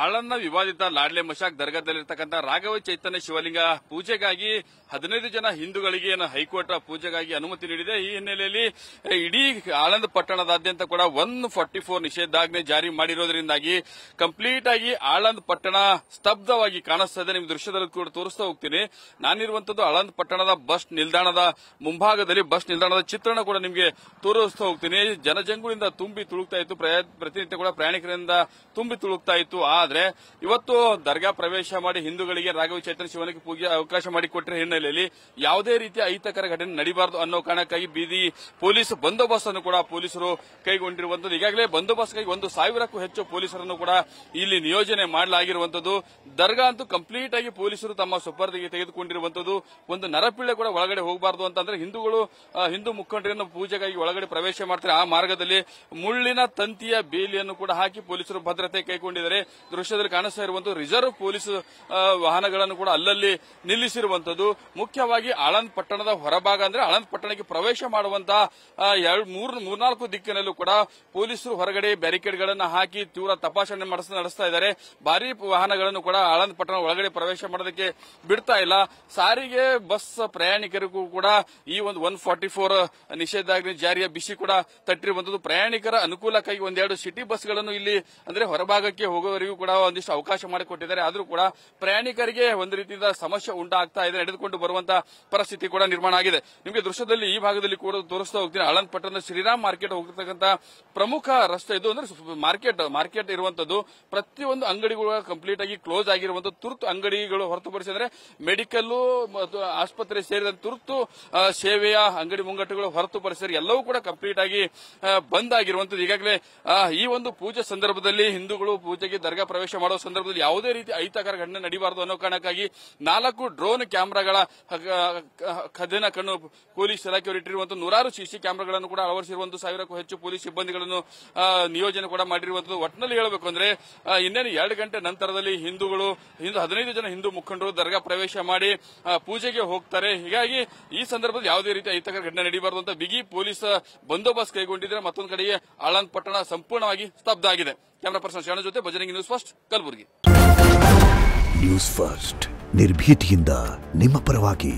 ಆಳಂದ ವಿವಾದಿತ ಲಾಡ್ಲೆ ಮಶಾಕ್ ದರ್ಗಾದಲ್ಲಿರ್ತಕ್ಕಂಥ ರಾಘವ ಚೈತನ್ಯ ಶಿವಲಿಂಗ ಪೂಜೆಗಾಗಿ 15 ಜನ ಹಿಂದೂಗಳಿಗೆ ಹೈಕೋರ್ಟ್ ಪೂಜೆಗಾಗಿ ಅನುಮತಿ ನೀಡಿದೆ. ಈ ಹಿನ್ನೆಲೆಯಲ್ಲಿ ಇಡೀ ಆಳಂದ ಪಟ್ಟಣದಾದ್ಯಂತ ಕೂಡ 144 ನಿಷೇಧಾಜ್ಞೆ ಜಾರಿ ಮಾಡಿರೋದ್ರಿಂದಾಗಿ ಕಂಪ್ಲೀಟ್ ಆಗಿ ಆಳಂದ ಪಟ್ಟಣ ಸ್ತಬ್ಧವಾಗಿ ಕಾಣಿಸ್ತಾ ಇದೆ. ನಿಮ್ಗೆ ದೃಶ್ಯದಲ್ಲಿ ಕೂಡ ತೋರಿಸ್ತಾ ಹೋಗ್ತೀನಿ. ನಾನಿರುವಂತದ್ದು ಆಳಂದ ಪಟ್ಟಣದ ಬಸ್ ನಿಲ್ದಾಣದ ಮುಂಭಾಗದಲ್ಲಿ ಬಸ್ ನಿಲ್ದಾಣದ ಚಿತ್ರಣ ಕೂಡ ನಿಮಗೆ ತೋರಿಸ್ತಾ ಹೋಗ್ತೀನಿ. ಜನಜಂಗುಳಿಂದ ತುಂಬಿ ತುಳುಕ್ತಾ ಇತ್ತು, ಪ್ರತಿನಿತ್ಯ ಕೂಡ ಪ್ರಯಾಣಿಕರಿಂದ ತುಂಬಿ ತುಳುಕ್ತಾ ಇತ್ತು. ಆದ್ರೆ ಇವತ್ತು ದರ್ಗಾ ಪ್ರವೇಶ ಮಾಡಿ ಹಿಂದೂಗಳಿಗೆ ರಾಘವ ಚೈತನ್ಯ ಶಿವನಿಗೆ ಪೂಜೆ ಅವಕಾಶ ಮಾಡಿಕೊಟ್ಟಿರೋ ಹಿನ್ನೆಲೆಯಲ್ಲಿ ಯಾವುದೇ ರೀತಿಯ ಅಹಿತಕರ ಘಟನೆ ನಡೀಬಾರದು ಅನ್ನೋ ಕಾರಣಕ್ಕಾಗಿ ಬೀದಿ ಪೊಲೀಸ್ ಬಂದೋಬಸ್ತ್ ಅನ್ನು ಕೂಡ ಪೊಲೀಸರು ಕೈಗೊಂಡಿರುವಂತದ್ದು. ಈಗಾಗಲೇ ಬಂದೋಬಸ್ತ್ಗಾಗಿ 1,000ಕ್ಕೂ ಹೆಚ್ಚು ಪೊಲೀಸರನ್ನು ಕೂಡ ಇಲ್ಲಿ ನಿಯೋಜನೆ ಮಾಡಲಾಗಿರುವಂತದ್ದು. ದರ್ಗಾ ಅಂತೂ ಕಂಪ್ಲೀಟ್ ಆಗಿ ಪೊಲೀಸರು ತಮ್ಮ ಸುಪರ್ದಿಗೆ ತೆಗೆದುಕೊಂಡಿರುವಂತದ್ದು. ಒಂದು ನರಪಿಳ್ಳೆ ಕೂಡ ಒಳಗಡೆ ಹೋಗಬಾರದು ಅಂತಂದ್ರೆ ಹಿಂದೂಗಳು ಹಿಂದೂ ಮುಖಂಡರನ್ನು ಪೂಜೆಗಾಗಿ ಒಳಗಡೆ ಪ್ರವೇಶ ಮಾಡ್ತಾರೆ. ಆ ಮಾರ್ಗದಲ್ಲಿ ಮುಳ್ಳಿನ ತಂತಿಯ ಬೇಲಿಯನ್ನು ಕೂಡ ಹಾಕಿ ಪೊಲೀಸರು ಭದ್ರತೆ ಕೈಗೊಂಡಿದ್ದಾರೆ. ದೃಶ್ಯದಲ್ಲಿ ಕಾಣಿಸ್ತಾ ಇರುವಂತಹ ರಿಸರ್ವ್ ಪೊಲೀಸ್ ವಾಹನಗಳನ್ನು ಕೂಡ ಅಲ್ಲಲ್ಲಿ ನಿಲ್ಲಿಸಿರುವಂತದ್ದು. ಮುಖ್ಯವಾಗಿ ಆಳಂದ್ ಪಟ್ಟಣದ ಹೊರಭಾಗ ಅಂದ್ರೆ ಆಳಂದ್ ಪಟ್ಟಣಕ್ಕೆ ಪ್ರವೇಶ ಮಾಡುವಂತಹ 3-4 ದಿಕ್ಕಿನಲ್ಲೂ ಕೂಡ ಪೊಲೀಸರು ಹೊರಗಡೆ ಬ್ಯಾರಿಕೇಡ್ಗಳನ್ನು ಹಾಕಿ ತೀವ್ರ ತಪಾಸಣೆ ನಡೆಸ್ತಾ ಇದ್ದಾರೆ. ಭಾರಿ ವಾಹನಗಳನ್ನು ಕೂಡ ಆಳಂದ್ ಪಟ್ಟಣ ಒಳಗಡೆ ಪ್ರವೇಶ ಮಾಡೋದಕ್ಕೆ ಬಿಡ್ತಾ ಇಲ್ಲ. ಸಾರಿಗೆ ಬಸ್ ಪ್ರಯಾಣಿಕರಿಗೂ ಕೂಡ ಈ ಒಂದು 144 ನಿಷೇಧಾಜ್ಞೆ ಜಾರಿಯ ಬಿಸಿ ಕೂಡ ತಟ್ಟಿರುವಂತದ್ದು. ಪ್ರಯಾಣಿಕರ ಅನುಕೂಲಕ್ಕಾಗಿ ಒಂದೆರಡು ಸಿಟಿ ಬಸ್ಗಳನ್ನು ಇಲ್ಲಿ ಅಂದ್ರೆ ಹೊರಭಾಗಕ್ಕೆ ಹೋಗುವವರಿಗೂ ಕೂಡ ಒಂದಿಷ್ಟು ಅವಕಾಶ ಮಾಡಿಕೊಟ್ಟಿದ್ದಾರೆ. ಆದರೂ ಕೂಡ ಪ್ರಯಾಣಿಕರಿಗೆ ಒಂದು ರೀತಿಯ ಸಮಸ್ಯೆ ಉಂಟಾಗ್ತಾ ಇದೆ, ನಡೆದುಕೊಂಡು ಬರುವಂತಹ ಪರಿಸ್ಥಿತಿ ಕೂಡ ನಿರ್ಮಾಣ ಆಗಿದೆ. ನಿಮಗೆ ದೃಶ್ಯದಲ್ಲಿ ಈ ಭಾಗದಲ್ಲಿ ಕೂಡ ತೋರಿಸ್ತಾ ಹೋಗ್ತೀನಿ. ಆಳಂದ್ ಪಟ್ಟಣದ ಶ್ರೀರಾಮ್ ಮಾರ್ಕೆಟ್ ಹೋಗಿರ್ತಕ್ಕಂಥ ಪ್ರಮುಖ ರಸ್ತೆ ಇದು. ಅಂದ್ರೆ ಮಾರ್ಕೆಟ್ ಇರುವಂತದ್ದು. ಪ್ರತಿಯೊಂದು ಅಂಗಡಿಗಳು ಕಂಪ್ಲೀಟ್ ಆಗಿ ಕ್ಲೋಸ್ ಆಗಿರುವಂತದ್ದು. ತುರ್ತು ಅಂಗಡಿಗಳು ಹೊರತುಪಡಿಸಿದ್ರೆ ಮೆಡಿಕಲ್ ಮತ್ತು ಆಸ್ಪತ್ರೆ ಸೇರಿದಂತೆ ತುರ್ತು ಸೇವೆಯ ಅಂಗಡಿ ಮುಂಗಟ್ಟುಗಳು ಹೊರತುಪಡಿಸಿದರೆ ಎಲ್ಲವೂ ಕೂಡ ಕಂಪ್ಲೀಟ್ ಆಗಿ ಬಂದ್ ಆಗಿರುವಂತದ್ದು. ಈಗಾಗಲೇ ಈ ಒಂದು ಪೂಜೆ ಸಂದರ್ಭದಲ್ಲಿ ಹಿಂದೂಗಳು ಪೂಜೆಗೆ ದರ್ಗಾ ಪ್ರವೇಶ ಮಾಡುವ ಸಂದರ್ಭದಲ್ಲಿ ಯಾವುದೇ ರೀತಿ ಅಹಿತಕರ ಘಟನೆ ನಡೀಬಾರದು ಅನ್ನೋ ಕಾರಣಕ್ಕಾಗಿ 4 ಡ್ರೋನ್ ಕ್ಯಾಮೆರಾಗಳ ಕದನ ಕಣ್ಣು ಪೊಲೀಸ್ ಇಲಾಖೆಯವರು ಇಟ್ಟಿರುವಂತಹ 100 ಸಿಸಿ ಕ್ಯಾಮೆರಾಗಳನ್ನು ಕೂಡ ಅಳವಡಿಸಿರುವಂತಹ 1,000ಕ್ಕೂ ಹೆಚ್ಚು ಪೊಲೀಸ್ ಸಿಬ್ಬಂದಿಗಳನ್ನು ನಿಯೋಜನೆ ಕೂಡ ಮಾಡಿರುವಂತದ್ದು. ಒಟ್ಟಿನಲ್ಲಿ ಹೇಳಬೇಕು ಅಂದ್ರೆ ಇನ್ನೇನು 2 ಗಂಟೆ ನಂತರದಲ್ಲಿ 15 ಜನ ಹಿಂದೂ ಮುಖಂಡರು ದರ್ಗಾ ಪ್ರವೇಶ ಮಾಡಿ ಪೂಜೆಗೆ ಹೋಗ್ತಾರೆ. ಹೀಗಾಗಿ ಈ ಸಂದರ್ಭದಲ್ಲಿ ಯಾವುದೇ ರೀತಿ ಅಹಿತಕರ ಘಟನೆ ನಡೀಬಾರದು ಅಂತ ಬಿಗಿ ಪೊಲೀಸ್ ಬಂದೋಬಸ್ತ್ ಕೈಗೊಂಡಿದ್ರೆ ಮತ್ತೊಂದು ಕಡೆಗೆ ಆಳಂದ್ ಪಟ್ಟಣ ಸಂಪೂರ್ಣವಾಗಿ ಸ್ತಬ್ಧ ಆಗಿದೆ. ಕ್ಯಾಮರಾ ಪರ್ಸನ್ ಶರಣ ಜೊತೆ Bajrangi news first Kalaburagi. News first ನಿರ್ಭೀತಿಯಿಂದ ನಿಮ್ಮ ಪರವಾಗಿ.